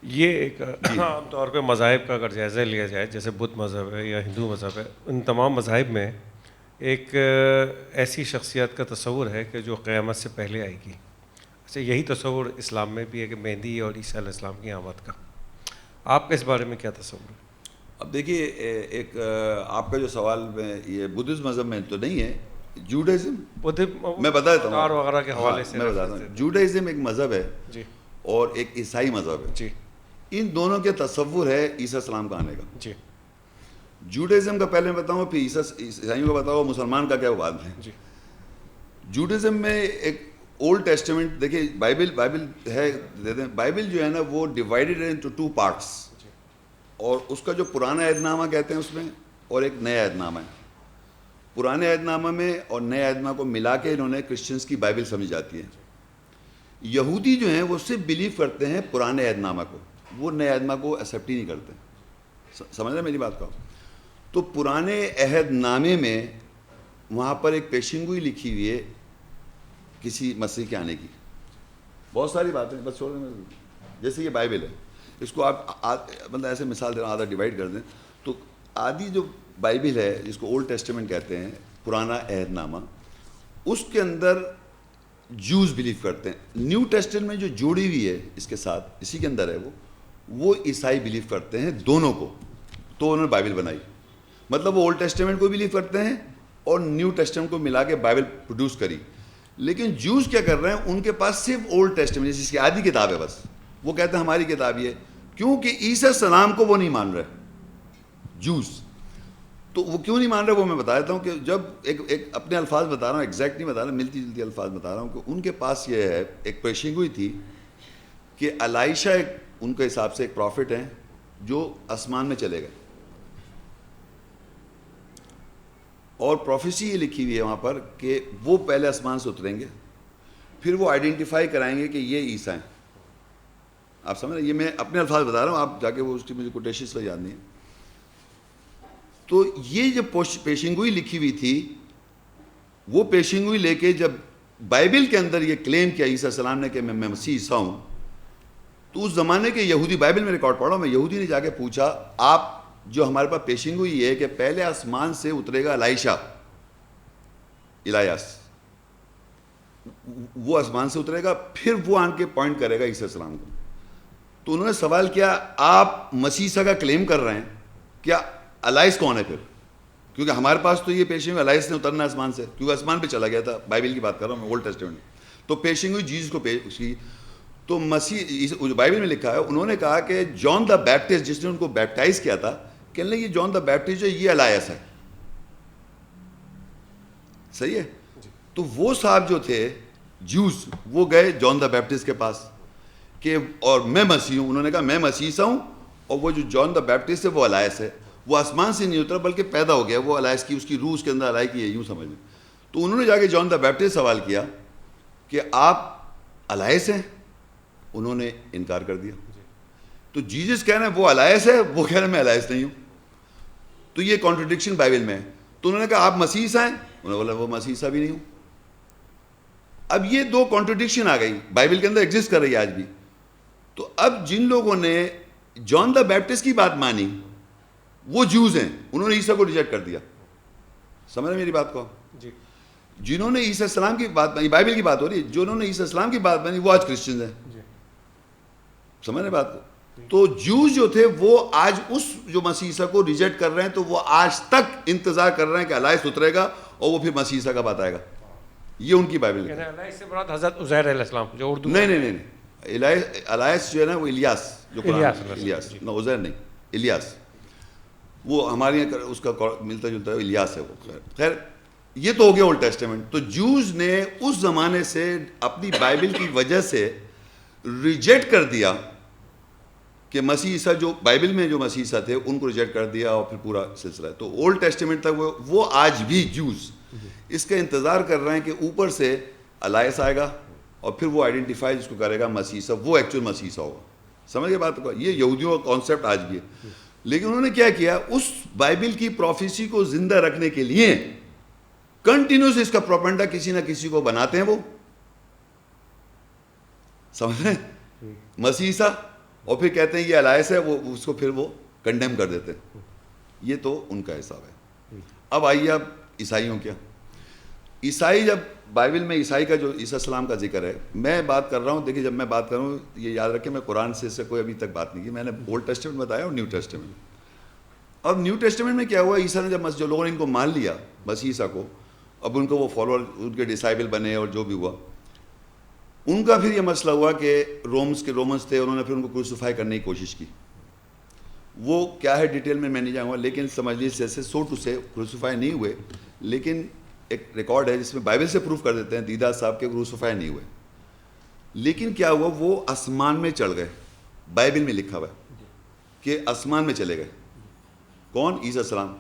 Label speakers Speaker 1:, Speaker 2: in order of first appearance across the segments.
Speaker 1: یہ ایک عام طور پہ مذاہب کا اگر جائزہ لیا جائے، جیسے بدھ مذہب ہے یا ہندو مذہب ہے، ان تمام مذاہب میں ایک ایسی شخصیت کا تصور ہے کہ جو قیامت سے پہلے آئے گی. اچھا، یہی تصور اسلام میں بھی ہے کہ مہدی اور عیسیٰ علیہ السلام کی آمد کا. آپ کا اس بارے میں کیا تصور ہے؟
Speaker 2: اب دیکھیے، ایک آپ کا جو سوال میں یہ بدھزم مذہب میں تو نہیں ہے، جوڈائزم میں بتا دیتا ہوں
Speaker 1: وغیرہ کے حوالے سے
Speaker 2: میں بتاتا ہوں. جوڈائزم ایک مذہب ہے
Speaker 1: جی
Speaker 2: اور ایک عیسائی مذہب ہے.
Speaker 1: جی
Speaker 2: ان دونوں کے تصور ہے عیسیٰ السلام کا آنے کا.
Speaker 1: جی
Speaker 2: جوڈائزم کا پہلے میں بتاؤں، پھر عیسائیوں کا بتاؤں، مسلمان کا کیا وہ بعد میں.
Speaker 1: جی
Speaker 2: جوڈائزم میں ایک اولڈ ٹیسٹمنٹ دیکھیے، بائبل ہے، بائبل جو ہے نا وہ ڈیوائڈیڈ انٹو 2 پارٹس، اور اس کا جو پرانا عہد نامہ کہتے ہیں اس میں، اور ایک نیا عہد نامہ ہے. پرانے عہد نامہ میں اور نئے عہد نامہ کو ملا کے انہوں نے کرسچنس کی بائبل سمجھ جاتی ہے. یہودی جو ہیں وہ صرف بلیو کرتے ہیں پرانے عہد نامہ کو، وہ نئے عہد نامہ کو ایکسیپٹ ہی نہیں کرتے. سمجھ رہے میری بات کو؟ تو پرانے عہد نامے میں وہاں پر ایک پیشن گوئی لکھی ہوئی ہے کسی مسیح کے آنے کی. بہت ساری باتیں بس چھوڑ دیں، جیسے یہ بائبل ہے، اس کو آپ مطلب ایسے مثال دے رہا ہوں، آدھا ڈیوائڈ کر دیں تو آدھی جو بائبل ہے جس کو اولڈ ٹیسٹمنٹ کہتے ہیں، پرانا عہد نامہ، اس کے اندر جوز بلیو کرتے ہیں. نیو ٹیسٹمنٹ میں جو جوڑی ہوئی ہے اس کے ساتھ، اسی کے اندر ہے وہ عیسائی بلیو کرتے ہیں دونوں کو. تو انہوں نے بائبل بنائی، مطلب وہ اولڈ ٹیسٹمنٹ کو بلیو کرتے ہیں اور نیو ٹیسٹمنٹ کو ملا کے بائبل پروڈیوس کری. لیکن جوز کیا کر رہے ہیں، ان کے پاس صرف اولڈ ٹیسٹمنٹ جس کی آدھی کتاب ہے بس، وہ کہتے ہیں ہماری کتاب یہ، کیونکہ عیسیٰ السلام کو وہ نہیں مان رہے جوز. تو وہ کیوں نہیں مان رہے وہ میں بتا دیتا ہوں، کہ جب ایک اپنے الفاظ بتا رہا ہوں، ایگزیکٹ نہیں بتا رہا، ملتی جلتی الفاظ بتا رہا ہوں، کہ ان کے پاس یہ ہے، ایک پیشن گوئی تھی کہ الائشہ ایک ان کے حساب سے ایک پروفٹ ہیں جو آسمان میں چلے گئے، اور پروفیسی یہ لکھی ہوئی ہے وہاں پر کہ وہ پہلے آسمان سے اتریں گے، پھر وہ آئیڈینٹیفائی کرائیں گے کہ یہ عیسیٰ ہیں. آپ سمجھ رہے ہیں، یہ میں اپنے الفاظ بتا رہا ہوں، آپ جا کے وہ اس کی مجھے کوٹیشنز پر یاد نہیں ہے. تو یہ جو پیشن گوئی لکھی ہوئی تھی، وہ پیشن گوئی لے کے جب بائبل کے اندر یہ کلیم کیا عیسیٰ السلام نے کہ میں مسیح عیسیٰ ہوں، تو اس زمانے کے یہودی، بائبل میں ریکارڈ پڑھ رہا ہوں میں، یہودی نے جا کے پوچھا، آپ جو ہمارے پاس پیشن گوئی یہ ہے کہ پہلے آسمان سے اترے گا الائشہ، الیاس، وہ آسمان سے اترے گا، پھر وہ آن کے پوائنٹ کرے گا عیسیٰ السلام کو. تو انہوں نے سوال کیا، آپ مسیح عیسیٰ کا کلیم کر رہے ہیں، کیا الائس کون ہے پھر؟ کیونکہ ہمارے پاس تو یہ پیشن گوئی الائس نے اترنا آسمان سے، کیونکہ آسمان پہ چلا گیا تھا. بائبل کی بات کر رہا ہوں میں، اولڈ ٹیسٹمنٹ. تو پیشن گوئی جیسس کو پیش کی. تو مسیح جو بائبل میں لکھا ہے، انہوں نے کہا کہ جان دا بیپٹسٹ جس نے ان کو بیپٹائز کیا تھا، کہنے لگے یہ جان دا بیپٹسٹ جو یہ الائس ہے. صحیح ہے. تو وہ صاحب جو تھے جوز، وہ گئے جان دا بیپٹسٹ کے پاس کہ اور میں مسیح ہوں. انہوں نے کہا میں مسیح عیسیٰ ہوں، اور وہ جو جان دا بیپٹسٹ ہے وہ الائس ہے. وہ آسمان سے نہیں اترا بلکہ پیدا ہو گیا، وہ الائس کی، اس کی روح اس کے اندر الائی کی ہے، یوں سمجھ لیں. تو انہوں نے جا کے جان دا بیپٹسٹ سوال کیا کہ آپ الائس ہیں؟ انہوں نے انکار کر دیا. تو جیزس کہہ رہے ہیں وہ الائس ہے، وہ کہہ رہے ہیں میں الائس نہیں ہوں. تو یہ کانٹرڈکشن بائبل میں ہے. تو انہوں نے کہا آپ مسیح عیسیٰ ہیں؟ انہوں نے بولا وہ مسیح عیسیٰ بھی نہیں ہوں. اب یہ دو کانٹرڈکشن آ گئی، بائبل کے اندر ایگزسٹ کر رہی ہے آج بھی. تو اب جن لوگوں نے جان دا بیپٹسٹ کی بات مانی وہ جوز ہیں، انہوں نے عیسیٰ کو ریجیکٹ کر دیا. سمجھ رہے میری بات کو؟
Speaker 1: جی.
Speaker 2: جنہوں نے عیسیٰ السلام کی بات مانی، بائبل کی بات ہو رہی ہے، جنہوں نے عیسیٰ السلام کی بات مانی وہ آج کرسچنز ہیں. سمجھ رہے بات کو؟ تو جوز جو تھے وہ آج اس جو مسیح عیسیٰ کو ریجیکٹ کر رہے ہیں، تو وہ آج تک انتظار کر رہے ہیں کہ الائس اترے گا اور وہ پھر مسیح عیسیٰ کا بات آئے گا. یہ ان کی بائبل ہے.
Speaker 1: الائس سے مراد حضرت عزیر علیہ السلام جو اردو
Speaker 2: نہیں، الائس جو ہے نا وہ الیاس، جو الیاس، نہ عزیر نہیں، الیاس. وہ ہمارے یہاں اس کا ملتا جلتا ہے، الیاس ہے وہ. خیر یہ تو ہو گیا اولڈ ٹیسٹمنٹ. تو جوز نے اس زمانے سے اپنی بائبل کی وجہ سے ریجیکٹ کر دیا کہ مسیح عیسیٰ جو بائبل میں جو مسیح عیسیٰ تھے ان کو ریجیکٹ کر دیا، اور پھر پورا سلسلہ ہے. تو اولڈ ٹیسٹمنٹ تک وہ آج بھی جوز اس کا انتظار کر رہے ہیں کہ اوپر سے الائس آئے گا اور پھر وہ آئیڈینٹیفائی جس کو کرے گا مسیح عیسیٰ، وہ ایکچوئل مسیح عیسیٰ ہوگا. سمجھ گئے بات کو؟ یہ یہودیوں کا کانسیپٹ آج بھی ہے. لیکن انہوں نے کیا کیا، اس بائبل کی پروفیسی کو زندہ رکھنے کے لیے کنٹینیوس اس کا پروپیگنڈا کسی نہ کسی کو بناتے ہیں. وہ سمجھ رہے ہیں مسیح عیسیٰ اور پھر کہتے ہیں یہ الائس ہے, وہ اس کو پھر وہ کنڈیم کر دیتے ہیں. یہ تو ان کا حساب ہے. اب آئیے اب عیسائیوں کیا. عیسائی جب بائبل میں عیسائی کا جو عیسیٰ السلام کا ذکر ہے, میں بات کر رہا ہوں, دیکھیے جب میں بات کر رہا ہوں یہ یاد رکھیں میں قرآن سے اس سے کوئی ابھی تک بات نہیں کی, میں نے اولڈ ٹیسٹمنٹ بتایا اور نیو ٹیسٹمنٹ. اب نیو ٹیسٹمنٹ میں کیا ہوا, عیسیٰ نے جب جو لوگوں نے ان کو مان لیا مسیح عیسیٰ کو, اب ان کو وہ فالوور ان کے ڈسائبل بنے اور جو بھی ہوا, ان کا پھر یہ مسئلہ ہوا کہ رومنس تھے, انہوں نے پھر ان کو کروسیفائی کرنے کی کوشش کی. وہ کیا ہے ڈیٹیل میں نہیں جاؤں گا, لیکن سمجھ لیجیے جیسے سو ٹو سے کروسیفائی نہیں ہوئے, لیکن ایک ریکارڈ ہے جس میں بائبل سے پروف کر دیتے ہیں دیدہ صاحب کے کروسیفائی نہیں ہوئے. لیکن کیا ہوا, وہ آسمان میں چڑھ گئے. بائبل میں لکھا ہوا ہے کہ آسمان میں چلے گئے. کون؟ عیسیٰ السلام.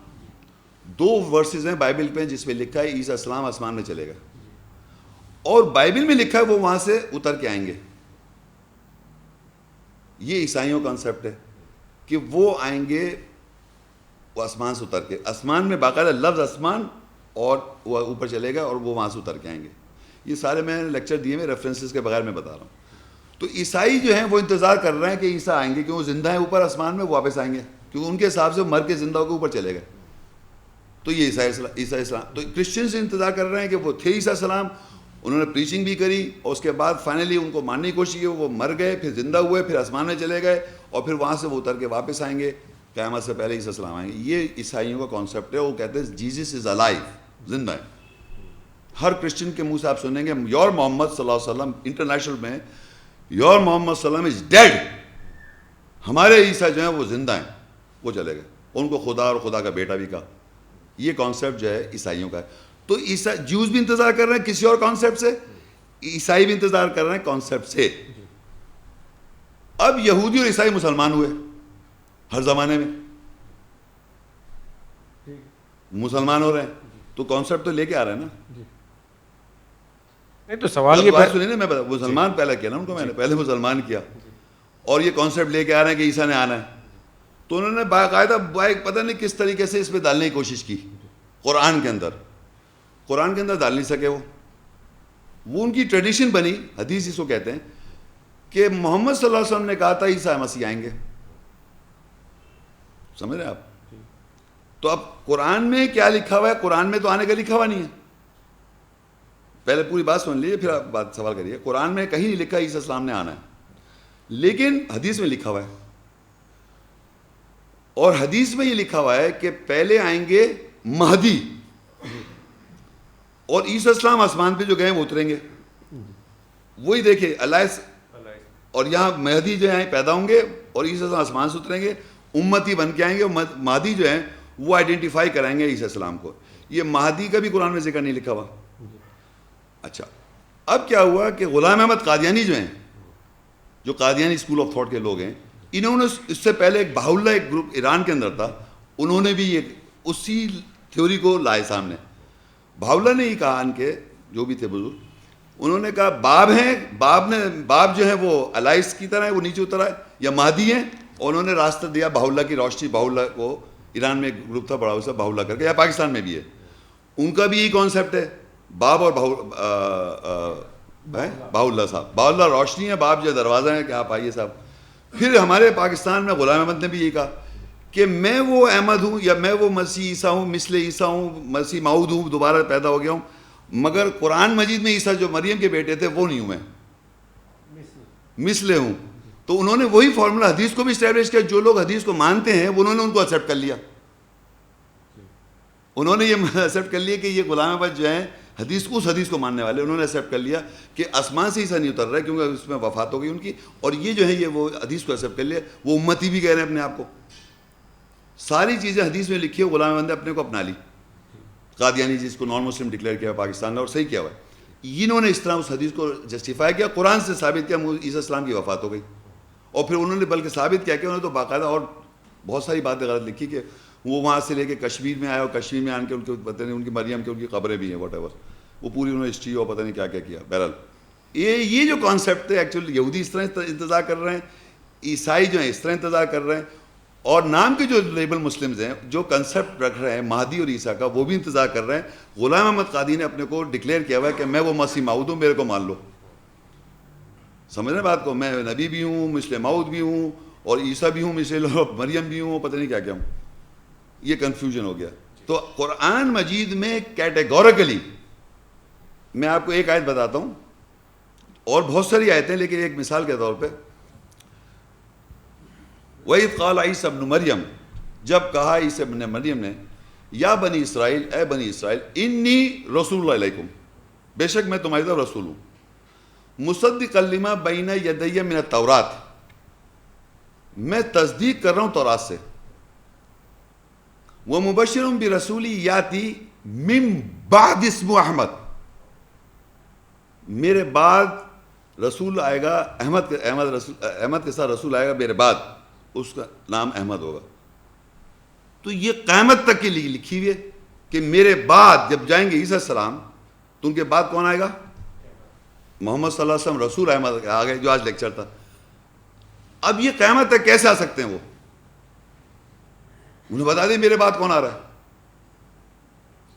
Speaker 2: 2 ورسز ہیں بائبل پہ جس میں لکھا ہے عیسیٰ السلام آسمان میں چلے گئے, اور بائبل میں لکھا ہے وہ وہاں سے اتر کے آئیں گے. یہ عیسائیوں کا کنسیپٹ ہے کہ وہ آئیں گے, وہ آسمان سے اتر کے, آسمان میں باقاعدہ لفظ آسمان, اور وہ اوپر چلے گا اور وہ وہاں سے اتر کے آئیں گے. یہ سارے میں نے لیکچر دیے میں ریفرنسز کے بغیر میں بتا رہا ہوں. تو عیسائی جو ہیں وہ انتظار کر رہے ہیں کہ عیسیٰ آئیں گے, کیوں وہ زندہ ہیں اوپر آسمان میں, وہ واپس آئیں گے, کیونکہ ان کے حساب سے مر کے زندہ ہو کے اوپر چلے گئے. تو یہ عیسیٰ السلام, تو کرسچنز انتظار کر رہے ہیں کہ وہ تھے عیسیٰ السلام, انہوں نے پریچنگ بھی کری, اور اس کے بعد فائنلی ان کو ماننے کی کوشش کی, وہ مر گئے, پھر زندہ ہوئے, پھر آسمان میں چلے گئے, اور پھر وہاں سے وہ اتر کے واپس آئیں گے, قیامت سے پہلے عیسیٰ السلام آئیں گے. یہ عیسائیوں کا کانسیپٹ ہے. وہ کہتے ہیں جیزس از الائیو, زندہ ہے. ہر کرسچن کے منہ سے آپ سنیں گے یور محمد صلی اللہ علیہ وسلم, انٹرنیشنل میں یور محمد صلی اللہ علیہ وسلم از ڈیڈ, ہمارے عیسیٰ جو ہیں وہ زندہ ہیں, وہ چلے گئے. ان کو خدا اور خدا کا بیٹا بھی کہا. یہ کانسیپٹ جو ہے عیسائیوں کا ہے. تو جیوز بھی انتظار کر رہے ہیں کسی اور کانسیپٹ سے, عیسائی بھی انتظار کر رہے ہیں کانسیپٹ سے. اب یہودی اور عیسائی مسلمان ہوئے ہر زمانے میں, مسلمان ہو رہے ہیں, تو کانسیپٹ تو لے کے آ رہے ہیں نا.
Speaker 1: نہیں تو سوال یہ
Speaker 2: سنیے نا, میں بتا مسلمان پہلا کیا نا ان کو, میں نے پہلے مسلمان کیا, اور یہ کانسیپٹ لے کے آ رہے ہیں کہ عیسیٰ نے آنا ہے. تو انہوں نے باقاعدہ پتہ نہیں کس طریقے سے اس پہ ڈالنے کی کوشش کی قرآن کے اندر. قرآن کے اندر ڈال نہیں سکے. وہ ان کی ٹریڈیشن بنی, حدیث اس کو کہتے ہیں, کہ محمد صلی اللہ علیہ وسلم نے کہا تھا عیسیٰ مسیح آئیں گے. سمجھ رہے ہیں آپ؟ تو اب قرآن میں کیا لکھا ہوا ہے؟ قرآن میں تو آنے کا لکھا ہوا نہیں ہے. پہلے پوری بات سن لیجیے پھر آپ بات سوال کریے. قرآن میں کہیں نہیں لکھا عیسیٰ السلام نے آنا ہے, لیکن حدیث میں لکھا ہوا ہے. اور حدیث میں یہ لکھا ہوا ہے کہ پہلے آئیں گے مہدی, اور عیسیٰ السلام آسمان پہ جو گئے وہ اتریں گے. وہی دیکھیں الائس, اور یہاں مہدی جو ہیں پیدا ہوں گے, اور عیسیٰ السلام آسمان سے اتریں گے, امتی بن کے آئیں گے, اور مہدی جو ہیں وہ آئیڈینٹیفائی کرائیں گے عیسیٰ السلام کو. یہ مہدی کا بھی قرآن میں ذکر نہیں لکھا ہوا. اچھا, اب کیا ہوا کہ غلام احمد قادیانی جو ہیں, جو قادیانی اسکول آف تھاٹ کے لوگ ہیں, انہوں نے اس سے پہلے ایک بہاء اللہ ایک گروپ ایران کے اندر تھا, انہوں نے بھی یہ اسی تھیوری کو لائے سامنے. بہاء اللہ نے یہ کہا, ان کے جو بھی تھے بزرگ, انہوں نے کہا باب ہیں, باب جو ہے وہ الائس کی طرح ہے, وہ نیچے اترا ہے, یا مہدی ہیں. اور انہوں نے راستہ دیا بہاء اللہ کی روشنی. بہاء اللہ کو ایران میں ایک گروپ تھا بڑا اسے بہاء اللہ کر کے, یا پاکستان میں بھی ہے, ان کا بھی یہی کانسیپٹ ہے. باب اور بہاء اللہ صاحب, بہاء اللہ روشنی ہے, باب جو دروازہ ہے کہ آپ آئیے صاحب. پھر ہمارے پاکستان میں غلام احمد نے بھی یہ کہا کہ میں وہ احمد ہوں, یا میں وہ مسیح عیسیٰ ہوں, مثل عیسیٰ ہوں, مسیح موعود ہوں, دوبارہ پیدا ہو گیا ہوں, مگر قرآن مجید میں عیسیٰ جو مریم کے بیٹے تھے وہ نہیں ہوں, میں مثل ہوں. تو انہوں نے وہی فارمولا حدیث کو بھی اسٹیبلش کیا. جو لوگ حدیث کو مانتے ہیں انہوں نے ان کو ایکسیپٹ کر لیا. انہوں نے یہ ایکسیپٹ کر لیا کہ یہ غلام احمد جو ہیں حدیث کو, اس حدیث کو ماننے والے, انہوں نے ایکسیپٹ کر لیا کہ آسمان سے عیسیٰ نہیں اتر رہا ہے, کیونکہ اس میں وفات ہو گئی ان کی. اور یہ جو ہے یہ وہ حدیث کو ایکسیپٹ کر لیا. وہ امتی بھی کہہ رہے ہیں اپنے آپ کو. ساری چیزیں حدیث میں لکھی ہے, غلام احمد نے اپنے کو اپنا لی. قادیانی جس کو نان مسلم ڈکلیئر کیا پاکستان نے, اور صحیح کیا ہوا ہے. انہوں نے اس طرح اس حدیث کو جسٹیفائی کیا, قرآن سے ثابت کیا عیسیٰ السلام کی وفات ہو گئی. اور پھر انہوں نے بلکہ ثابت کیا کہ انہوں نے تو باقاعدہ اور بہت ساری باتیں غلط لکھی کہ وہ وہاں سے لے کے کشمیر میں آیا, اور کشمیر میں آن کے ان کے پتہ نہیں ان کی مریم کی ان کی قبریں بھی ہیں, واٹ ایور, وہ پوری انہوں نے ہسٹری اور پتہ نہیں کیا کیا. بہرحال یہ جو کانسیپٹ ہے ایکچولی یہودی اس طرح انتظار کر رہے ہیں, عیسائی جو ہیں اس طرح انتظار کر رہے ہیں, اور نام کے جو لیبل مسلمز ہیں جو کنسیپٹ رکھ رہے ہیں مہدی اور عیسیٰ کا, وہ بھی انتظار کر رہے ہیں. غلام احمد قادی نے اپنے کو ڈکلیئر کیا ہوا ہے کہ میں وہ مسیح موعود ہوں, میرے کو مان لو. سمجھ رہے بات کو؟ میں نبی بھی ہوں، مثل موعود بھی ہوں، اور عیسیٰ بھی ہوں، مثل مریم بھی ہوں، پتہ نہیں کیا کیا ہوں. یہ کنفیوژن ہو گیا. تو قرآن مجید میں کیٹیگوریکلی، میں آپ کو ایک آیت بتاتا ہوں، اور بہت ساری آیتیں، لیکن ایک مثال کے طور پہ، وَإِذْ قَالَ عِيسَى ابْنُ مَرْيَم، جب کہا عیسیٰ ابن مریم نے، یا بنی اسرائیل، اے بنی اسرائیل، انی رسول اللہ علیکم، بے شک میں تمہاری طرف رسول ہوں، مصدقا لما بین یدی من التورات، میں تصدیق کر رہا ہوں تورات سے، ومبشر برسول یاتی من بعد اسمہ احمد، میرے بعد رسول آئے گا، احمد کے ساتھ رسول آئے گا میرے بعد، اس کا نام احمد ہوگا. تو یہ قیامت تک کے لیے لکھی ہوئی ہے کہ میرے بعد جب جائیں گے عیسیٰ السلام تو ان کے بعد کون آئے گا؟ محمد صلی اللہ علیہ وسلم، رسول احمد آ گئے، جو آج لیکچر تھا. اب یہ قیامت تک کیسے آ سکتے ہیں؟ وہ انہیں بتا دیں میرے بعد کون آ رہا ہے.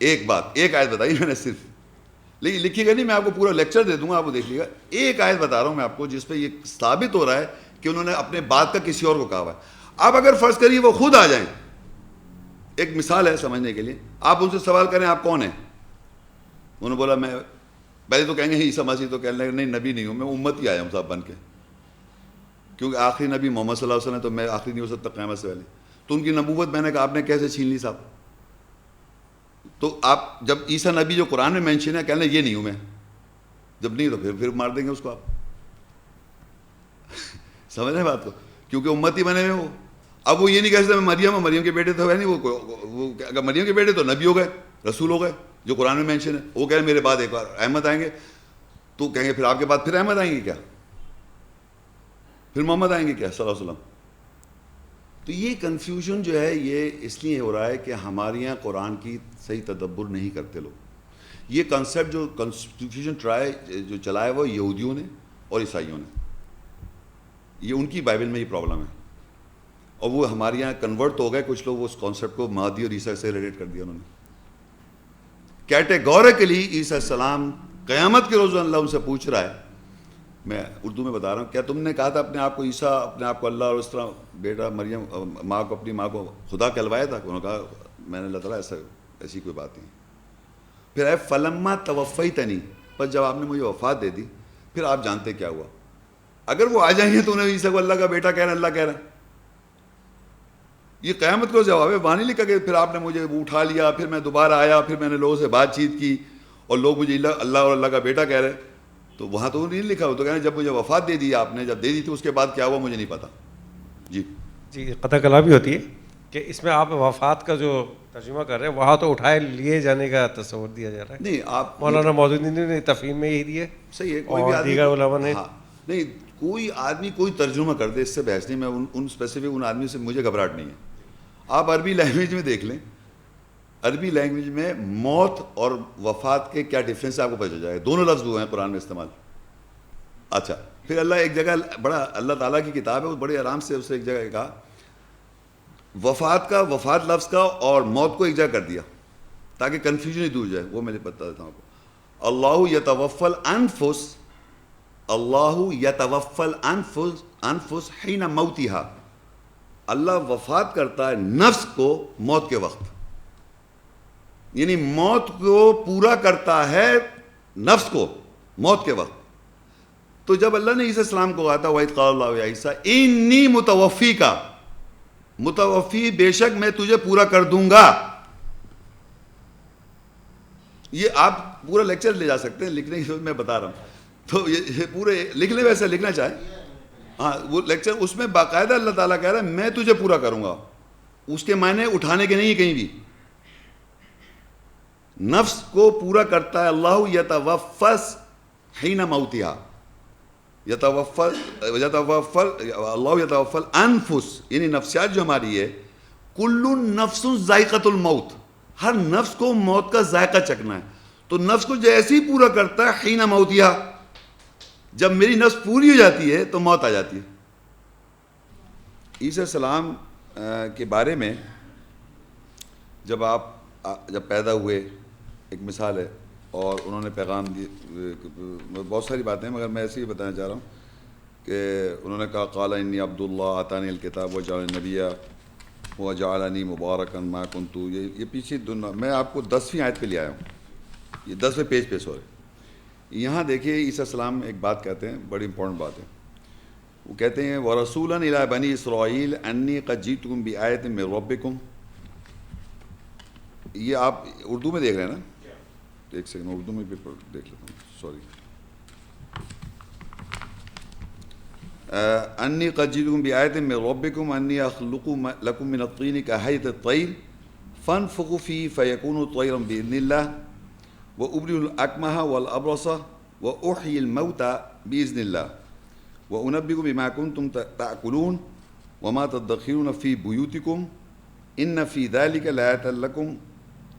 Speaker 2: ایک بات، ایک آیت بتائی میں نے صرف، لیکن لکھی گا نہیں، میں آپ کو پورا لیکچر دے دوں گا، آپ کو دیکھ لیے گا. ایک آیت بتا رہا ہوں میں آپ کو جس پہ یہ ثابت ہو رہا ہے کہ انہوں نے اپنے بات کا کسی اور کو کہا ہوا ہے. اب اگر فرض کریے وہ خود آ جائیں، ایک مثال ہے سمجھنے کے لیے، آپ ان سے سوال کریں آپ کون ہیں؟ انہوں نے بولا میں، پہلے تو کہیں گے عیسیٰ مسیح، تو کہنے لگے نہیں نبی نہیں ہوں میں، امت ہی آیا ہوں صاحب بن کے، کیونکہ آخری نبی محمد صلی اللہ علیہ وسلم، تو میں آخری نہیں ہو سکتا قیامت سے پہلے. تو ان کی نبوت میں نے کہا آپ نے کیسے چھین لی صاحب؟ تو آپ جب عیسیٰ نبی جو قرآن میں مینشن ہے، کہنے یہ نہیں ہوں میں، جب نہیں تو پھر مار دیں گے اس کو آپ. سمجھ رہے ہیں بات کو؟ کیونکہ امتی بنے ہوئے وہ. اب وہ یہ نہیں کہہ سکتے میں مریم کے بیٹے تو ہے نہیں، وہ اگر مریم کے بیٹے تو نبی ہو گئے، رسول ہو گئے، جو قرآن میں مینشن ہے. وہ کہہ رہے میرے بعد ایک بار احمد آئیں گے، تو کہیں گے پھر آپ کے بعد پھر احمد آئیں گے کیا؟ پھر محمد آئیں گے کیا صلی اللہ علیہ وسلم؟ تو یہ کنفیوژن جو ہے یہ اس لیے ہو رہا ہے کہ ہمارے یہاں قرآن کی صحیح تدبر نہیں کرتے لوگ. یہ کنسیپٹ جو کنسٹیٹیوشن جو چلایا وہ یہودیوں نے اور عیسائیوں نے، یہ ان کی بائبل میں ہی پرابلم ہے، اور وہ ہمارے یہاں کنورٹ ہو گئے کچھ لوگ، اس کانسیپٹ کو مہدی اور عیسیٰ سے ریلیٹ کر دیا انہوں نے. کیٹیگوریکلی عیسیٰ السلام قیامت کے روز اللہ ان سے پوچھ رہا ہے، میں اردو میں بتا رہا ہوں، کیا تم نے کہا تھا اپنے آپ کو عیسیٰ، اپنے آپ کو اللہ، اور اس طرح بیٹا مریم ماں کو، اپنی ماں کو خدا کہلوایا تھا؟ انہوں نے کہا میں نے اللہ تعالیٰ ایسی کوئی بات نہیں. پھر اے فلما توفیتنی، پر جب آپ نے مجھے وفات دے دی، پھر آپ جانتے کیا ہوا. اگر وہ آ جائیں گے تو انہیں عیسیٰ کو اللہ کا بیٹا کہہ رہا ہے، اللہ کہہ رہا ہے. یہ قیامت کو جواب ہے، وہاں نہیں لکھا کہ پھر آپ نے مجھے اٹھا لیا، پھر میں دوبارہ آیا، پھر میں نے لوگوں سے بات چیت کی اور لوگ مجھے اللہ اور اللہ کا بیٹا کہہ رہے. تو وہاں تو نہیں لکھا. وہ تو کہنا جب مجھے وفات دے دی آپ نے، جب دے دی تھی اس کے بعد کیا ہوا مجھے نہیں پتا. جی
Speaker 1: قطع کلام بھی ہوتی ہے کہ اس میں آپ وفات کا جو ترجمہ کر رہے ہیں، وہاں تو اٹھائے لیے جانے کا تصور دیا جا رہا ہے.
Speaker 2: نہیں، آپ
Speaker 1: مولانا مودودی نے تفہیم میں یہی دی
Speaker 2: صحیح ہے.
Speaker 1: کوئی بھی آدمی، دیگر علماء نے
Speaker 2: نہیں، کوئی آدمی کوئی ترجمہ کر دے، اس سے بحث نہیں. میں ان اسپیسیفک ان آدمی سے مجھے گھبراہٹ نہیں ہے. آپ عربی لینگویج میں دیکھ لیں، عربی لینگویج میں موت اور وفات کے کیا ڈفرینس ہے آپ کو پتہ چل جائے گا. دونوں لفظ ہوئے ہیں قرآن میں استعمال. اچھا، پھر اللہ ایک جگہ، بڑا اللہ تعالیٰ کی کتاب ہے، وہ بڑے آرام سے اسے ایک جگہ کہا وفات لفظ کا اور موت کو ایک جگہ کر دیا تاکہ کنفیوژن ہی دور جائے. وہ میں بتا دیتا ہوں آپ کو. اللہ یتوفی الانفس، اللہ یتوفی الانفس حین موتہا، اللہ وفات کرتا ہے نفس کو موت کے وقت، یعنی موت کو پورا کرتا ہے نفس کو موت کے وقت. تو جب اللہ نے عیسیٰ السلام کو کہا تھا وَإِذْ قَالَ اللَّهُ يَا عِيسَىٰ إِنِّي مُتَوَفِّيكَ، متوفی بے شک میں تجھے پورا کر دوں گا. یہ آپ پورا لیکچر لے جا سکتے ہیں، لکھنے کی میں بتا رہا ہوں. تو یہ پورے لکھ لیں، ویسے لکھنا چاہیں. ہاں، وہ لیکچر اس میں باقاعدہ اللہ تعالیٰ کہہ رہا ہے میں تجھے پورا کروں گا. اس کے معنی اٹھانے کے نہیں کہیں بھی. نفس کو پورا کرتا ہے اللہ یتوفس حین موتہا، اللہ یتوفی الانفس، یعنی نفسیات جو ہماری ہے، کل نفس ذائقۃ الموت، ہر نفس کو موت کا ذائقہ چکھنا ہے. تو نفس کو جیسے ہی پورا کرتا ہے حین موتہا، جب میری نفس پوری ہو جاتی ہے تو موت آ جاتی ہے. عیسیٰ السلام کے بارے میں جب پیدا ہوئے، ایک مثال ہے، اور انہوں نے پیغام دی، بہت ساری باتیں، مگر میں ایسے ہی بتانا چاہ رہا ہوں کہ انہوں نے کہا قال انی عبداللہ آتانی الکتاب وجعلنی نبیا وجعلنی مبارکا ما کنت. یہ پیچھے میں آپ کو 10ویں آیت پہ لے آیا ہوں, یہ 10ویں پیج پہ سورے. یہاں دیکھیے عیسیٰ السلام ایک بات کہتے ہیں, بڑی امپورٹنٹ بات ہے. وہ کہتے ہیں وَرَسُولًا إِلَىٰ بَنِي إِسْرَائِيلَ أَنِّي قَدْ جِئْتُكُم بِآيَةٍ مِّن رَّبِّكُم. یہ آپ اردو میں دیکھ رہے ہیں نا؟ ایک سیکنڈ اردو میں بھی دیکھ لیتا ہوں, سوری. أَنِّي قَدْ جِئْتُكُم بِآيَةٍ مِّن رَّبِّكُمْ أَنِّي أَخْلُقُ لَكُم مِّنَ الطِّينِ كَهَيْئَةِ الطَّيْرِ فَانفُخُوا فِيهِ فَيَكُونُ طَيْرًا بِإِذْنِ اللَّهِ وَأُبْرِئُ الْأَكْمَهَ وَالْأَبْرَصَ وَأُحْيِي الْمَوْتَى بِإِذْنِ اللَّهِ وَأُنَبِّئُكُم بِمَا كُنتُمْ تَأْكُلُونَ وَمَا تَدَّخِرُونَ فِي بُيُوتِكُمْ إِنَّ فِي ذَلِكَ لَآيَةً لَكُمْ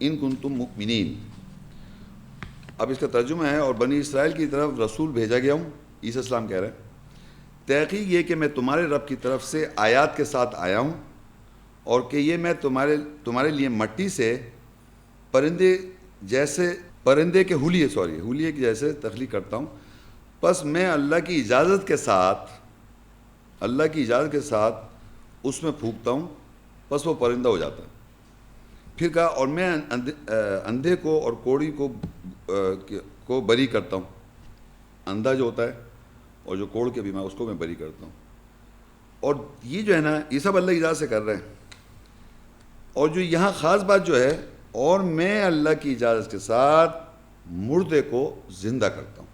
Speaker 2: إِن كُنتُم مُؤْمِنِينَ. اب اس کا ترجمہ ہے, اور بنی اسرائیل کی طرف رسول بھیجا گیا ہوں. عیسیٰ السلام کہہ رہے ہیں تحقیق یہ کہ میں تمہارے رب کی طرف سے آیات کے ساتھ آیا ہوں, اور کہ یہ میں تمہارے لیے مٹی سے پرندے کے ہولیے کے جیسے تخلیق کرتا ہوں. پس میں اللہ کی اجازت کے ساتھ اس میں پھونکتا ہوں, پس وہ پرندہ ہو جاتا ہے. پھر کہا اور میں اندھے کو اور کوڑی کو بری کرتا ہوں. اندھا جو ہوتا ہے اور جو کوڑ کے بیمار اس کو میں بری کرتا ہوں. اور یہ جو ہے نا یہ سب اللہ کی اجازت سے کر رہے ہیں. اور جو یہاں خاص بات جو ہے, اور میں اللہ کی اجازت کے ساتھ مردے کو زندہ کرتا ہوں.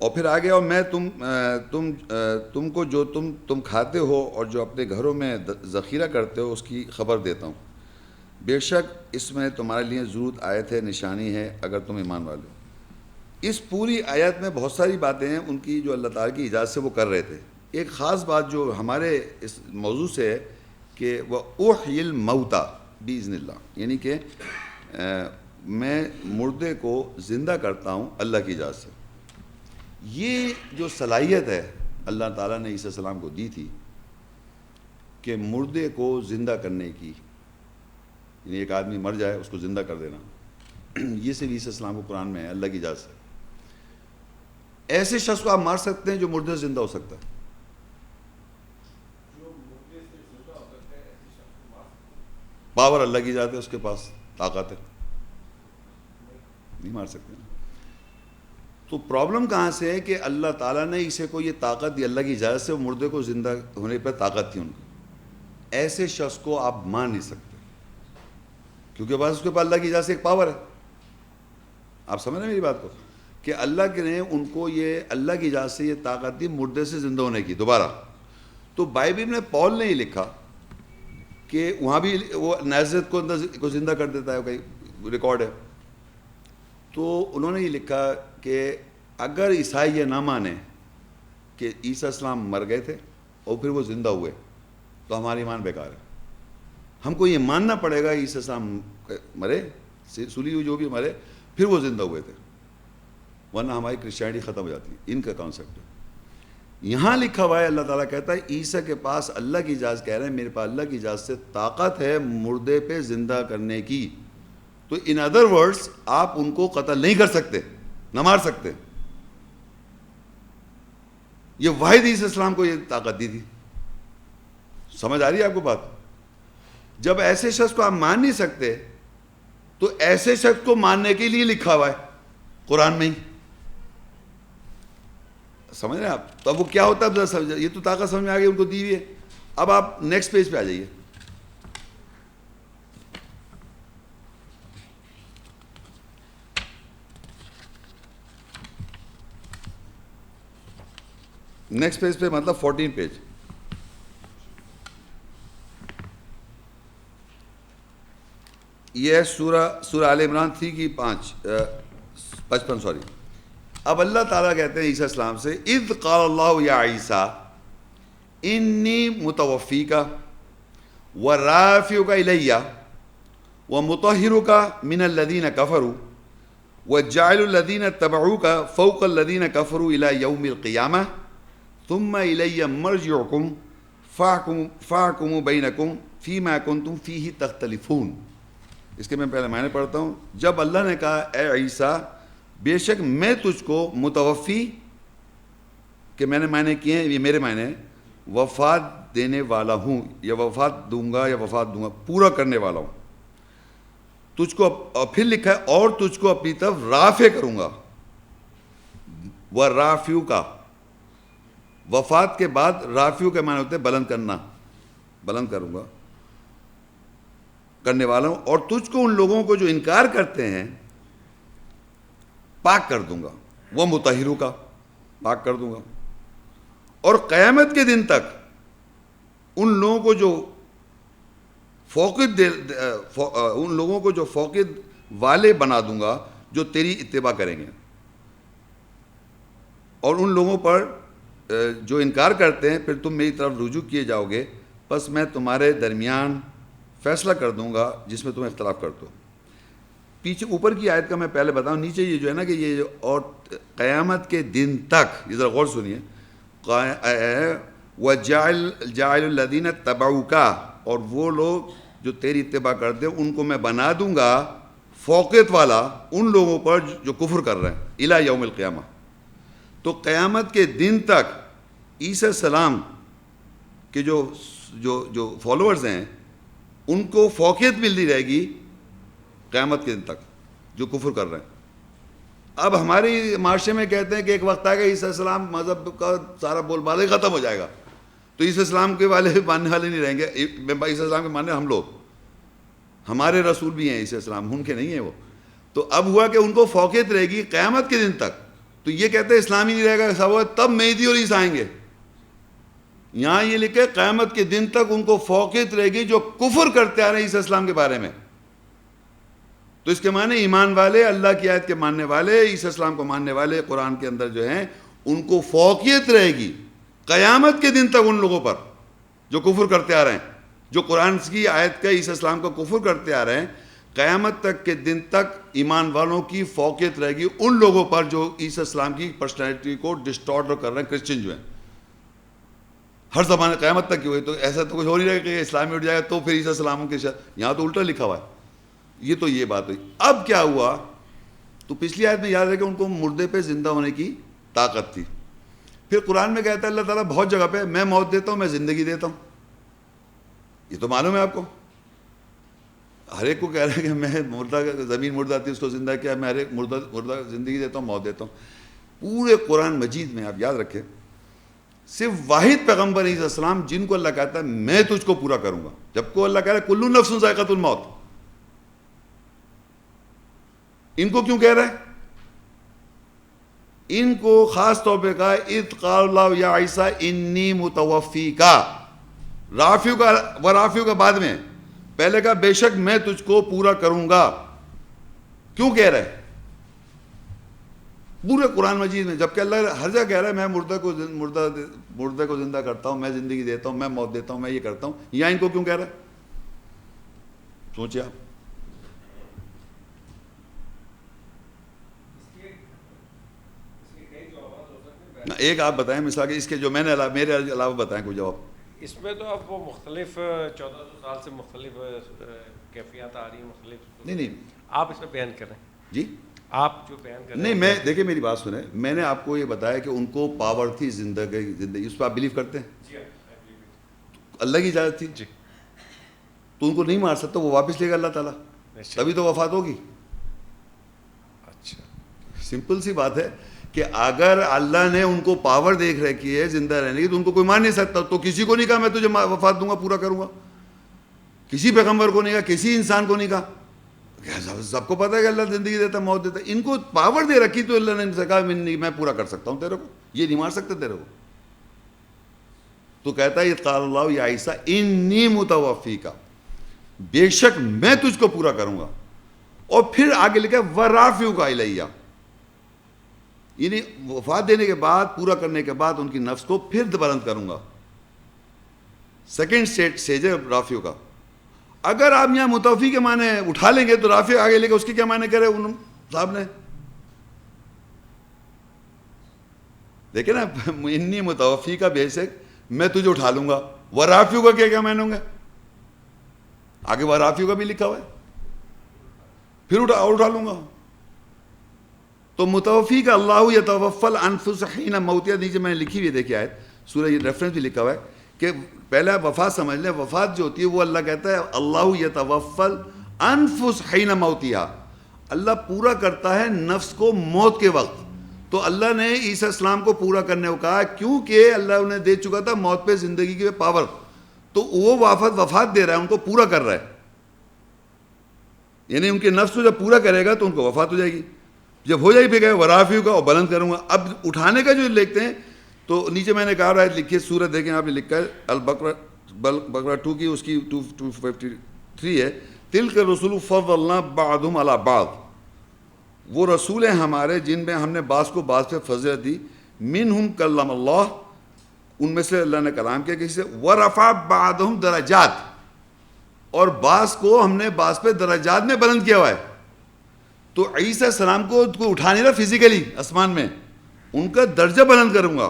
Speaker 2: اور پھر آگے اور میں تم کو جو تم کھاتے ہو اور جو اپنے گھروں میں ذخیرہ کرتے ہو اس کی خبر دیتا ہوں. بے شک اس میں تمہارے لیے ضرورت آیت ہے, نشانی ہے اگر تم ایمان والے ہو. اس پوری آیت میں بہت ساری باتیں ہیں ان کی جو اللہ تعالیٰ کی اجازت سے وہ کر رہے تھے. ایک خاص بات جو ہمارے اس موضوع سے ہے کہ وَأُحْيِي الْمَوْتَى بِإِذْنِ اللَّهِ, یعنی کہ میں مردے کو زندہ کرتا ہوں اللہ کی اجازت سے. یہ جو صلاحیت ہے اللہ تعالیٰ نے عیسیٰ السلام کو دی تھی کہ مردے کو زندہ کرنے کی, یعنی ایک آدمی مر جائے اس کو زندہ کر دینا, یہ صرف عیسیٰ السلام کو قرآن میں ہے اللہ کی اجازت سے. ایسے شخص کو آپ مار سکتے ہیں جو مردے سے زندہ ہو سکتا ہے. پاور اللہ کی اجازت ہے, اس کے پاس طاقت ہے, نہیں مار سکتے. تو پرابلم کہاں سے ہے کہ اللہ تعالیٰ نے اسے کو یہ طاقت دی اللہ کی اجازت سے, وہ مردے کو زندہ ہونے پہ طاقت تھی ان کو. ایسے شخص کو آپ مان نہیں سکتے کیونکہ بس اس کے پاس اللہ کی اجازت سے ایک پاور ہے. آپ سمجھ رہے ہیں میری بات کو, کہ اللہ کے نے ان کو یہ اللہ کی اجازت سے یہ طاقت دی مردے سے زندہ ہونے کی دوبارہ. تو بائبل میں پول نے یہ لکھا کہ وہاں بھی وہ نازرت کو زندہ کر دیتا ہے, کوئی ریکارڈ ہے. تو انہوں نے یہ لکھا کہ اگر عیسائی یہ نہ مانے کہ عیسیٰ السلام مر گئے تھے اور پھر وہ زندہ ہوئے تو ہمارا ایمان بیکار ہے. ہم کو یہ ماننا پڑے گا عیسیٰ السلام مرے, سلی ہوئی جو بھی مرے, پھر وہ زندہ ہوئے تھے, ورنہ ہماری کرسچینٹی ختم ہو جاتی ہے. ان کا کانسیپٹ ہے. یہاں لکھا ہوا ہے اللہ تعالیٰ کہتا ہے عیسیٰ کے پاس اللہ کی اجازت, کہہ رہے ہیں میرے پاس اللہ کی اجازت سے طاقت ہے مردے پہ زندہ کرنے کی. تو ان ادر ورڈز آپ ان کو قتل نہیں کر سکتے, نہ مار سکتے. یہ واحد عیسیٰ السلام کو یہ طاقت دی تھی. سمجھ آ رہی ہے آپ کو بات؟ جب ایسے شخص کو آپ مان نہیں سکتے تو ایسے شخص کو ماننے کے لیے لکھا ہوا ہے قرآن میں ہی. سمجھ رہے ہیں آپ؟ تو اب وہ کیا ہوتا ہے, یہ تو طاقت سمجھ میں آ گئی ان کو دی ہوئی ہے. اب آپ نیکسٹ پیج پہ آ جائیے. نیکسٹ پیج پہ مطلب 14 پیج. یہ ہے سورہ آل عمران 3 کی 55 سوری. اب اللہ تعالیٰ کہتے ہیں عیسیٰ السلام سے اذ قال اللہ یا عیسیٰ انی متوفیک ورافعک الی ومطہرک من الذین کفروا وجاعل الذین اتبعوک فوق الذین کفروا الی یوم القیامہ ثم الی مرجعکم فاحکم بینکم فیما کنتم فیہ تختلفون. اس کے میں پہلے معنی پڑھتا ہوں. جب اللہ نے کہا اے عیسیٰ بے شک میں تجھ کو متوفی کہ میں نے معنی کیے ہیں، یہ میرے معنی ہیں، وفات دینے والا ہوں، یا وفات دوں گا، یا وفات دوں گا، پورا کرنے والا ہوں تجھ کو. اور پھر لکھا ہے اور تجھ کو اپنی طرف رافع کروں گا. وہ رافیو کا وفات کے بعد رافیو کے معنی ہوتے ہیں بلند کرنا، بلند کروں گا، کرنے والا ہوں. اور تجھ کو ان لوگوں کو جو انکار کرتے ہیں پاک کر دوں گا. وہ مطہروں کا پاک کر دوں گا. اور قیامت کے دن تک ان لوگوں کو جو ان لوگوں کو جو فوقیت والے بنا دوں گا جو تیری اتباع کریں گے. اور ان لوگوں پر جو انکار کرتے ہیں پھر تم میری طرف رجوع کیے جاؤ گے، پس میں تمہارے درمیان فیصلہ کر دوں گا جس میں تم اختلاف کرتے ہو. پیچھے اوپر کی آیت کا میں پہلے بتاؤں، نیچے یہ جو ہے نا کہ یہ اور قیامت کے دن تک، یہ ذرا غور سنیے، وَجَعِلُ الَّذِينَ اتَّبَعُوكَ، اور وہ لوگ جو تیری اتباع کرتے ہیں ان کو میں بنا دوں گا فوقیت والا ان لوگوں پر جو کفر کر رہے ہیں، اِلَى یوم القیامہ. تو قیامت کے دن تک عیسیٰ السلام کے جو فالوورز ہیں ان کو فوقیت ملتی رہے گی قیامت کے دن تک جو کفر کر رہے ہیں. اب ہمارے معاشرے میں کہتے ہیں کہ ایک وقت آئے گا عیسیٰ السلام مذہب کا سارا بول بالا ہی ختم ہو جائے گا، تو عیسیٰ السلام کے والے ماننے والے نہیں رہیں گے. عیسیٰ السلام کے ماننے ہم لوگ، ہمارے رسول بھی ہیں عیسیٰ السلام، ان کے نہیں ہیں وہ. تو اب ہوا کہ ان کو فوقیت رہے گی قیامت کے دن تک. تو یہ کہتے ہیں اسلام ہی نہیں رہے گا، ایسا ہوا تب مہدی اور عیسیٰ آئیں گے. یہاں یہ لکھے قیامت کے دن تک ان کو فوقیت رہے گی جو کفر کرتے آ رہے ہیں عیسیٰ السلام کے بارے میں. تو اس کے معنی ایمان والے، اللہ کی آیت کے ماننے والے، عیسیٰ السلام کو ماننے والے، قرآن کے اندر جو ہیں ان کو فوقیت رہے گی قیامت کے دن تک ان لوگوں پر جو کفر کرتے آ رہے ہیں، جو قرآن کی آیت کا عیسیٰ السلام کا کفر کرتے آ رہے ہیں. قیامت تک کے دن تک ایمان والوں کی فوقیت رہے گی ان لوگوں پر جو عیسیٰ السلام کی پرسنالٹی کو ڈسٹارٹ کر رہے ہیں، کرسچن جو ہیں. ہر زمانے قیامت تک کی ہوئی، تو ایسا تو کچھ ہو نہیں رہے کہ اسلام میں اٹھ جائے گا تو پھر عیسیٰ السلام کے یہاں تو الٹا لکھا ہوا ہے. یہ تو یہ بات ہوئی. اب کیا ہوا؟ تو پچھلی آیت میں یاد ہے کہ ان کو مردے پہ زندہ ہونے کی طاقت تھی. پھر قرآن میں کہتا ہے اللہ تعالیٰ بہت جگہ پہ میں موت دیتا ہوں، میں زندگی دیتا ہوں. یہ تو معلوم ہے آپ کو، ہر ایک کو کہہ رہا ہے کہ میں مردہ، زمین مردہ تھی اس کو زندہ کیا، میں ہر ایک مردہ زندگی دیتا ہوں، موت دیتا ہوں. پورے قرآن مجید میں آپ یاد رکھیں صرف واحد پیغمبر عیسیٰ السلام جن کو اللہ کہتا ہے میں تجھ کو پورا کروں گا، جبکہ اللہ کہہ رہا ہے کل نفس ذائقۃ الموت. ان کو کیوں کہہ رہا ہے؟ ان کو خاص طور پہ کہا اذ قال اللہ یا عیسیٰ انی متوفیکا. رافیو کا بعد میں، پہلے کہا بے شک میں تجھ کو پورا کروں گا. کیوں کہہ رہا ہے پورے قرآن مجید میں؟ جبکہ اللہ ہر جگہ کہہ رہا ہے میں مردہ کو زندہ کرتا ہوں، میں زندگی دیتا ہوں، میں موت دیتا ہوں، میں یہ کرتا ہوں. یہاں ان کو کیوں کہہ رہا ہے؟ سوچے آپ. ایک آپ بتائیں مثال کے اس کے جو میں نے میرے علاوہ بتائیں کوئی جواب.
Speaker 1: اس میں تو اب وہ مختلف 1400 سال سے مختلف کیفیات آ رہی ہیں، مختلف.
Speaker 2: نہیں
Speaker 1: آپ اس میں بیان کریں.
Speaker 2: جی
Speaker 1: آپ جو بیان کریں.
Speaker 2: نہیں میں دیکھیں میری بات سنیں، میں نے آپ کو یہ بتایا کہ ان کو پاور تھی زندگی، اس پہ آپ بلیو کرتے ہیں؟
Speaker 1: جی
Speaker 2: اللہ کی اجازت تھی.
Speaker 1: جی.
Speaker 2: تو ان کو نہیں مار سکتا، وہ واپس لے گا اللہ تعالیٰ، تبھی تو وفات ہوگی.
Speaker 1: اچھا
Speaker 2: سمپل سی بات ہے کہ اگر اللہ نے ان کو پاور دیکھ رکھی ہے زندہ رہنے کی تو ان کو کوئی مار نہیں سکتا. تو کسی کو نہیں کہا میں تجھے وفات دوں گا، پورا کروں گا. کسی پیغمبر کو نہیں کہا، کسی انسان کو نہیں کہا. سب کو پتہ ہے کہ اللہ زندگی دیتا، موت دیتا. ان کو پاور دے رکھی تو اللہ نے کہا میں پورا کر سکتا ہوں تیرے کو، یہ نہیں مار سکتے تیرے کو. تو کہتا ہے قال اللہ یا عیسیٰ انی متوفیکا، بے شک میں تجھ کو پورا کروں گا. اور پھر آگے لکھا ورافعک الیہ، یعنی وفات دینے کے بعد، پورا کرنے کے بعد ان کی نفس کو پھر بلند کروں گا. سیکنڈ سٹیج ہے رافعو کا. اگر آپ یہاں متوفی کے معنی اٹھا لیں گے تو رافع آگے لے کے اس کے کیا معنی کرے ان صاحب نے؟ دیکھیں نا، انی متوفی کا بیسک میں تجھے اٹھا لوں گا. ورافعو کا کیا معنی ہوں گے؟ آگے ورافعو کا بھی لکھا ہوا ہے، پھر اٹھا لوں گا. تو متوفی کا اللہ یتوفی الانفس حین موتہا، نیچے میں نے لکھی ہوئی ہے دیکھیے آیت، سورہ یہ ریفرنس بھی لکھا ہوا ہے کہ پہلے وفات سمجھ لیں، وفات جو ہوتی ہے وہ اللہ کہتا ہے اللہ یتوفی الانفس حین موتہا، اللہ پورا کرتا ہے نفس کو موت کے وقت. تو اللہ نے عیسیٰ السلام کو پورا کرنے کو کہا کیونکہ اللہ انہیں دے چکا تھا موت پہ زندگی کی پاور، تو وہ وفات دے رہا ہے، ان کو پورا کر رہا ہے. یعنی ان کے نفس کو جب پورا کرے گا تو ان کو وفات ہو جائے گی، جب ہو جائے گی پھر ورافیو کا اور بلند کروں گا. اب اٹھانے کا جو لکھتے ہیں تو نیچے میں نے کہا رہا ہے لکھیے سورت دیکھیں آپ نے لکھا ہے البقرہ 2 کی اس کی 253 ہے، تلک الرسول فضلنا بعضهم علی بعض، وہ رسول ہیں ہمارے جن میں ہم نے بعض کو بعض پہ فضیلت دی، منہم کلم اللہ، ان میں سے اللہ نے کلام کیا کسی سے، ورفع بعضهم درجات، اور بعض کو ہم نے بعض پہ درجات میں بلند کیا ہوا ہے. تو عیسیٰ السلام کو اٹھا نہیں رہا فزیکلی آسمان میں، ان کا درجہ بلند کروں گا.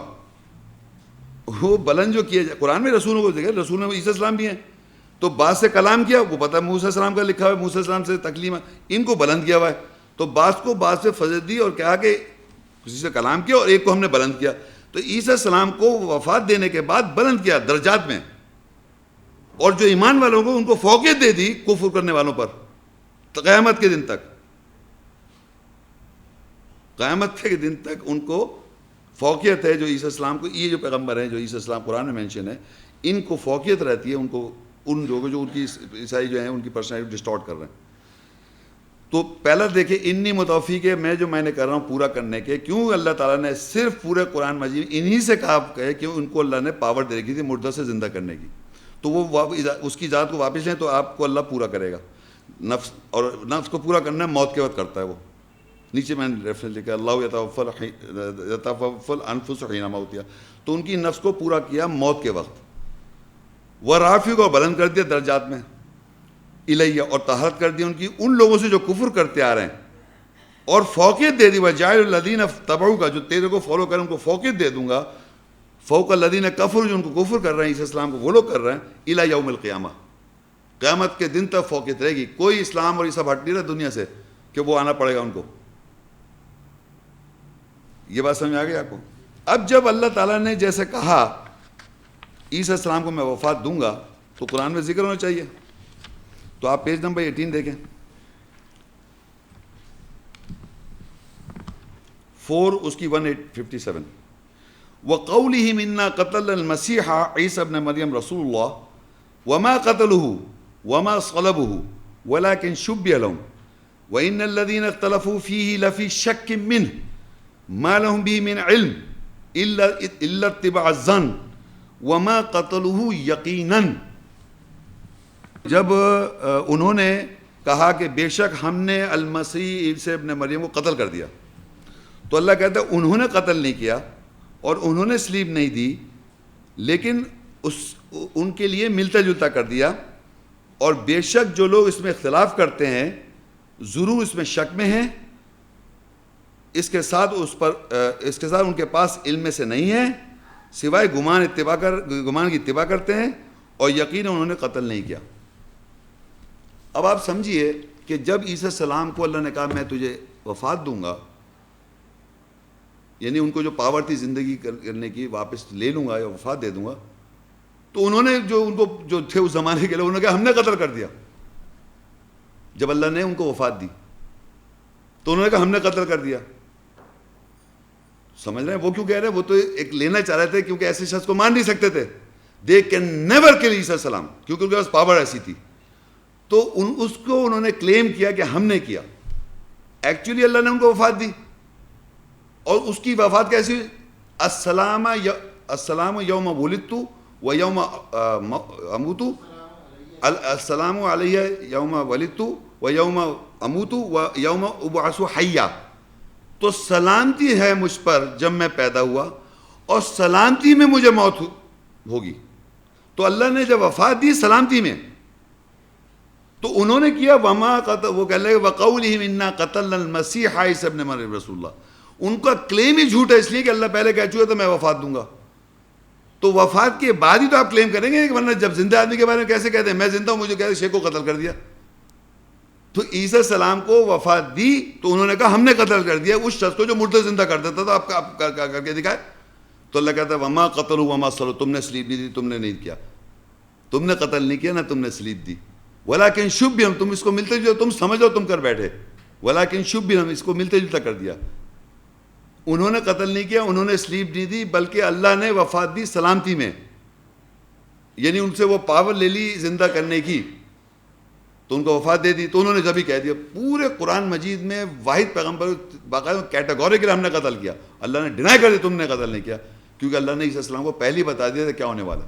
Speaker 2: وہ بلند جو کیا جائے قرآن میں رسولوں کو دیکھا، رسول میں عیسیٰ السلام بھی ہیں، تو بعض سے کلام کیا، وہ پتہ موسیٰ السلام کا لکھا ہوا ہے، موسیٰ السلام سے تکلیم، ان کو بلند کیا ہوا ہے. تو بعض کو بعض سے فضل دی اور کہا کہ کسی سے کلام کیا اور ایک کو ہم نے بلند کیا. تو عیسیٰ السلام کو وفات دینے کے بعد بلند کیا درجات میں، اور جو ایمان والوں کو ان کو فوقیت دے دی کفر کرنے والوں پر قیامت کے دن تک. قیامت کے دن تک ان کو فوقیت ہے. جو عیسیٰ السلام کو، یہ جو پیغمبر ہیں جو عیسیٰ السلام قرآن میں مینشن ہے، ان کو فوقیت رہتی ہے، ان کو ان لوگوں جو ان کی عیسائی جو ہیں ان کی پرسنالٹی ڈسٹارٹ کر رہے ہیں. تو پہلا دیکھیں انی متوفی کے میں نے کر رہا ہوں پورا کرنے کے. کیوں اللہ تعالیٰ نے صرف پورے قرآن مجید انہی سے کہا کہ ان کو اللہ نے پاور دے رکھی تھی مردہ سے زندہ کرنے کی. تو وہ اس کی ذات کو واپس لیں تو آپ کو اللہ پورا کرے گا. نفس، اور نفس کو پورا کرنا موت کے وقت کرتا ہے وہ. نیچے میں نے ریفرنس لکھا اللہ یتوفی الانفس حین موتہا، تو ان کی نفس کو پورا کیا موت کے وقت. ورافعہ کو بلند کر دیا درجات میں، الیہ، اور طہارت کر دی ان کی ان لوگوں سے جو کفر کرتے آ رہے ہیں، اور فوقیت دے دی وجاعل الذین اتبعوک، جو تیرے کو فالو کریں ان کو فوقیت دے دوں گا، فوق الذین کفروا، جو ان کو کفر کر رہے ہیں عیسیٰ السلام کو وہ لوگ کر رہے ہیں، الی یوم القیامہ، قیامت کے دن تک فوقیت رہے گی. کوئی اسلام اور یہ سب ہٹ نہیں رہا دنیا سے کہ وہ آنا پڑے گا ان کو. یہ بات سمجھ آ گئی آپ کو؟ اب جب اللہ تعالیٰ نے جیسے کہا عیسیٰ السلام کو میں وفات دوں گا تو قرآن میں ذکر ہونا چاہیے. تو آپ پیج نمبر 18 دیکھیں، 4 اس کی 1857. وَقَوْلِهِمْ إِنَّا قَتَلْنَا الْمَسِيحَ عِيسَى ابْنَ مَرْيَمَ رَسُولُ اللَّهِ وَمَا قَتَلُوهُ وَمَا صَلَبُوهُ وَلَكِنْ شُبِّهَ لَهُمْ وَإِنَّ الَّذِينَ اخْتَلَفُوا فِيهِ لَفِي شَكٍّ مِّنْهُ مَا لَهُمْ بِهِ مِنْ عِلْمٍ إِلَّا اتِّبَاعَ الظَّنِّ وَمَا قَتَلُوهُ يَقِينًا. جب انہوں نے کہا کہ بے شک ہم نے المسیح عیسیٰ ابن مریم کو قتل کر دیا، تو اللہ کہتا ہے انہوں نے قتل نہیں کیا اور انہوں نے سلیب نہیں دی، لیکن ان کے لیے ملتا جلتا کر دیا. اور بے شک جو لوگ اس میں اختلاف کرتے ہیں ضرور اس میں شک میں ہیں، اس کے ساتھ ان کے پاس علم سے نہیں ہے سوائے گمان کی اتباع کرتے ہیں، اور یقین انہوں نے قتل نہیں کیا. اب آپ سمجھیے کہ جب عیسیٰ السلام کو اللہ نے کہا میں تجھے وفات دوں گا، یعنی ان کو جو پاور تھی زندگی کرنے کی واپس لے لوں گا یا وفات دے دوں گا، تو انہوں نے جو تھے اس زمانے کے لوگ انہوں نے کہا ہم نے قتل کر دیا. جب اللہ نے ان کو وفات دی تو انہوں نے کہا ہم نے قتل کر دیا. سمجھ رہے ہیں وہ کیوں کہہ رہے ہیں؟ وہ تو ایک لینا چاہ رہے تھے کیونکہ ایسے شخص کو مان نہیں سکتے تھے. دے کین نیور کل عیسیٰ السلام، کیونکہ ان کے پاس پاور ایسی تھی. تو اس کو انہوں نے کلیم کیا کہ ہم نے کیا. ایکچولی اللہ نے ان کو وفات دی، اور اس کی وفات کیسی ہوئی؟ السلام یوم ولدت و یوم اموت، السلام علیہ یوم ولدت و یوم اموت و یوم ابعث حیا. تو سلامتی ہے مجھ پر جب میں پیدا ہوا، اور سلامتی میں مجھے موت ہوگی. تو اللہ نے جب وفات دی سلامتی میں، تو انہوں نے کیا وما قتل، وہ کہہ لے وقولہم انا قتلنا المسیح عیسی ابن مریم رسول اللہ. ان کا کلیم ہی جھوٹ ہے، اس لیے کہ اللہ پہلے کہہ چکا تھا میں وفات دوں گا. تو وفات کے بعد ہی تو آپ کلیم کریں گے، ورنہ جب زندہ آدمی کے بارے میں کیسے کہتے ہیں میں زندہ ہوں مجھے کہتے شیخ کو قتل کر دیا. تو عیسیٰ السلام کو وفات دی تو انہوں نے کہا ہم نے قتل کر دیا اس شخص کو جو مردے زندہ کر دیتا تھا. آپ کر کے دکھائے. تو اللہ کہتا ہے وما قتلوا وما صلبوا, تم نے سلیب نہیں دی, تم نے نہیں کیا, تم نے قتل نہیں کیا نہ تم نے سلیب دی. ولکن شبہ, تم اس کو ملتے جلتے, تم سمجھو تم کر بیٹھے, ولکن شبہ, ہم اس کو ملتے جلتا کر دیا. انہوں نے قتل نہیں کیا, انہوں نے سلیب نہیں دی, بلکہ اللہ نے وفات دی سلامتی میں, یعنی ان سے وہ پاور لے لی زندہ کرنے کی, تو ان کو وفات دے دی. تو انہوں نے جب ہی کہہ دیا. پورے قرآن مجید میں واحد پیغمبر باقاعدہ کیٹیگوریکلی ہم نے قتل کیا, اللہ نے ڈینائی کر دیا تم نے قتل نہیں کیا, کیونکہ اللہ نے عیسیٰ السلام کو پہلے ہی بتا دیا تھا کیا ہونے والا.